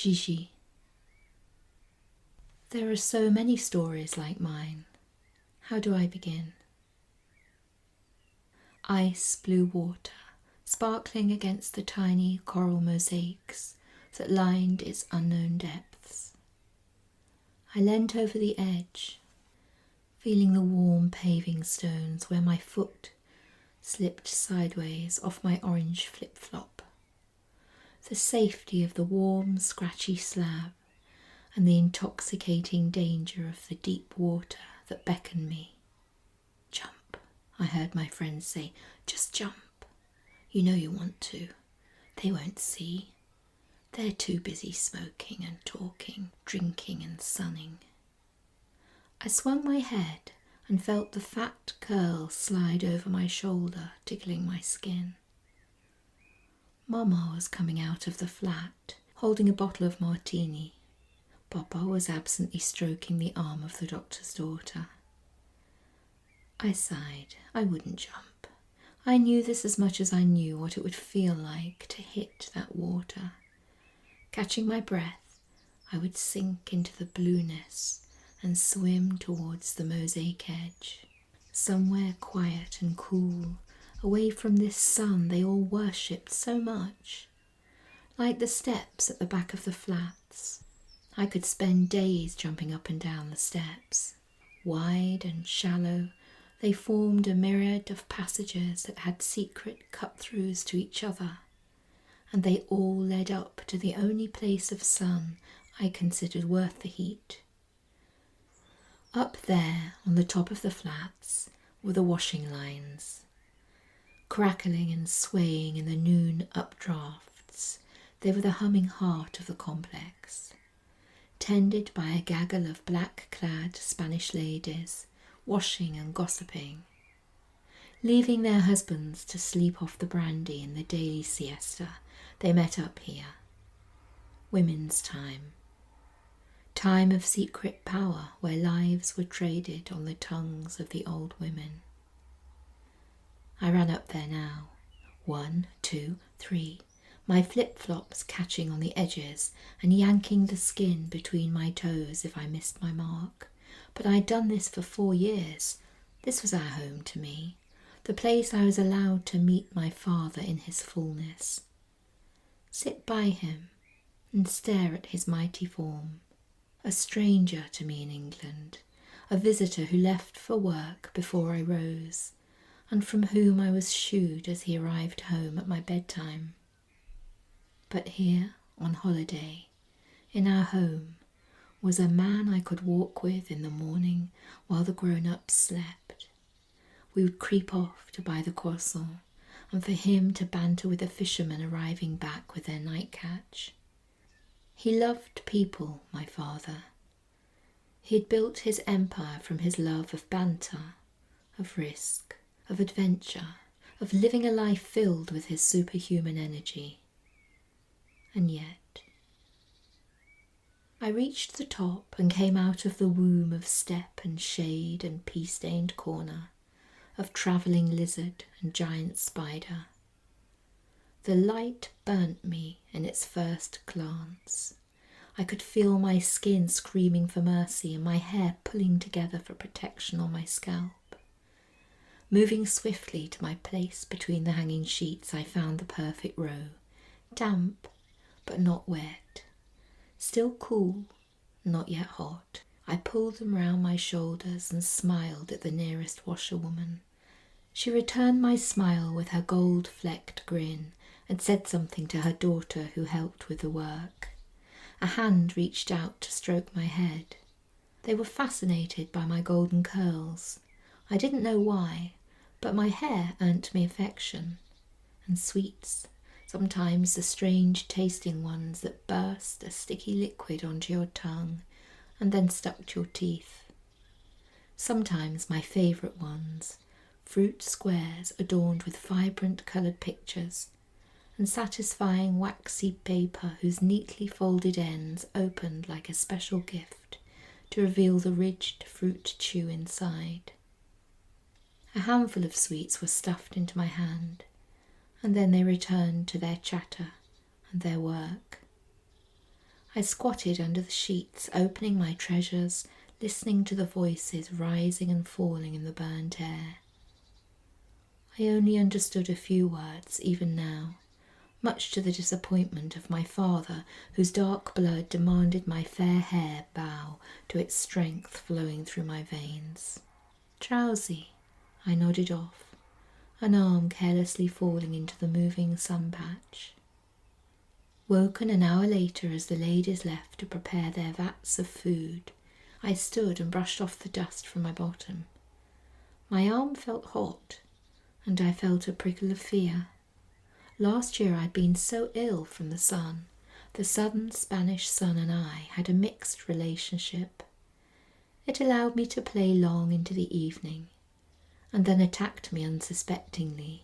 Gigi. There are so many stories like mine. How do I begin? Ice blue water, sparkling against the tiny coral mosaics that lined its unknown depths. I leant over the edge, feeling the warm paving stones where my foot slipped sideways off my orange flip-flop. The safety of the warm, scratchy slab and the intoxicating danger of the deep water that beckoned me. Jump, I heard my friends say. Just jump. You know you want to. They won't see. They're too busy smoking and talking, drinking and sunning. I swung my head and felt the fat curl slide over my shoulder, tickling my skin. Mama was coming out of the flat, holding a bottle of martini. Papa was absently stroking the arm of the doctor's daughter. I sighed. I wouldn't jump. I knew this as much as I knew what it would feel like to hit that water. Catching my breath, I would sink into the blueness and swim towards the mosaic edge, somewhere quiet and cool, away from this sun they all worshipped so much. Like the steps at the back of the flats, I could spend days jumping up and down the steps. Wide and shallow, they formed a myriad of passages that had secret cut-throughs to each other, and they all led up to the only place of sun I considered worth the heat. Up there, on the top of the flats, were the washing lines. Crackling and swaying in the noon updrafts, they were the humming heart of the complex, tended by a gaggle of black-clad Spanish ladies, washing and gossiping, leaving their husbands to sleep off the brandy in the daily siesta. They met up here. Women's time. Time of secret power where lives were traded on the tongues of the old women. I ran up there now. 1, 2, 3, my flip-flops catching on the edges and yanking the skin between my toes if I missed my mark. But I'd done this for 4 years. This was our home to me, the place I was allowed to meet my father in his fullness. Sit by him and stare at his mighty form. A stranger to me in England, a visitor who left for work before I rose, and from whom I was shooed as he arrived home at my bedtime. But here, on holiday, in our home, was a man I could walk with in the morning while the grown-ups slept. We would creep off to buy the croissant, and for him to banter with the fishermen arriving back with their night catch. He loved people, my father. He had built his empire from his love of banter, of risk, of adventure, of living a life filled with his superhuman energy. And yet, I reached the top and came out of the womb of step and shade and pea-stained corner, of travelling lizard and giant spider. The light burnt me in its first glance. I could feel my skin screaming for mercy and my hair pulling together for protection on my scalp. Moving swiftly to my place between the hanging sheets, I found the perfect row, damp but not wet, still cool, not yet hot. I pulled them round my shoulders and smiled at the nearest washerwoman. She returned my smile with her gold-flecked grin and said something to her daughter who helped with the work. A hand reached out to stroke my head. They were fascinated by my golden curls. I didn't know why, but my hair earned me affection. And sweets, sometimes the strange tasting ones that burst a sticky liquid onto your tongue and then stuck to your teeth. Sometimes my favourite ones, fruit squares adorned with vibrant coloured pictures, and satisfying waxy paper whose neatly folded ends opened like a special gift to reveal the ridged fruit chew inside. A handful of sweets were stuffed into my hand, and then they returned to their chatter and their work. I squatted under the sheets, opening my treasures, listening to the voices rising and falling in the burnt air. I only understood a few words, even now, much to the disappointment of my father, whose dark blood demanded my fair hair bow to its strength flowing through my veins. Drowsy, I nodded off, an arm carelessly falling into the moving sun-patch. Woken an hour later as the ladies left to prepare their vats of food, I stood and brushed off the dust from my bottom. My arm felt hot, and I felt a prickle of fear. Last year I'd been so ill from the sun. The southern Spanish sun and I had a mixed relationship. It allowed me to play long into the evening, and then attacked me unsuspectingly.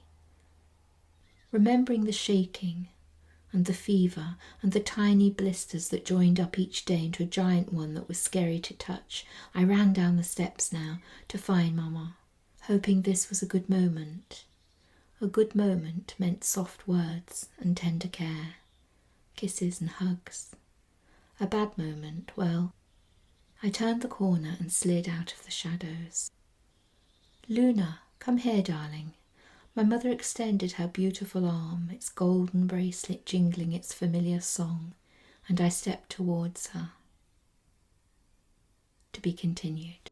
Remembering the shaking, and the fever, and the tiny blisters that joined up each day into a giant one that was scary to touch, I ran down the steps now to find Mamma, hoping this was a good moment. A good moment meant soft words and tender care, kisses and hugs. A bad moment, well, I turned the corner and slid out of the shadows. Luna, come here, darling. My mother extended her beautiful arm, its golden bracelet jingling its familiar song, and I stepped towards her. To be continued.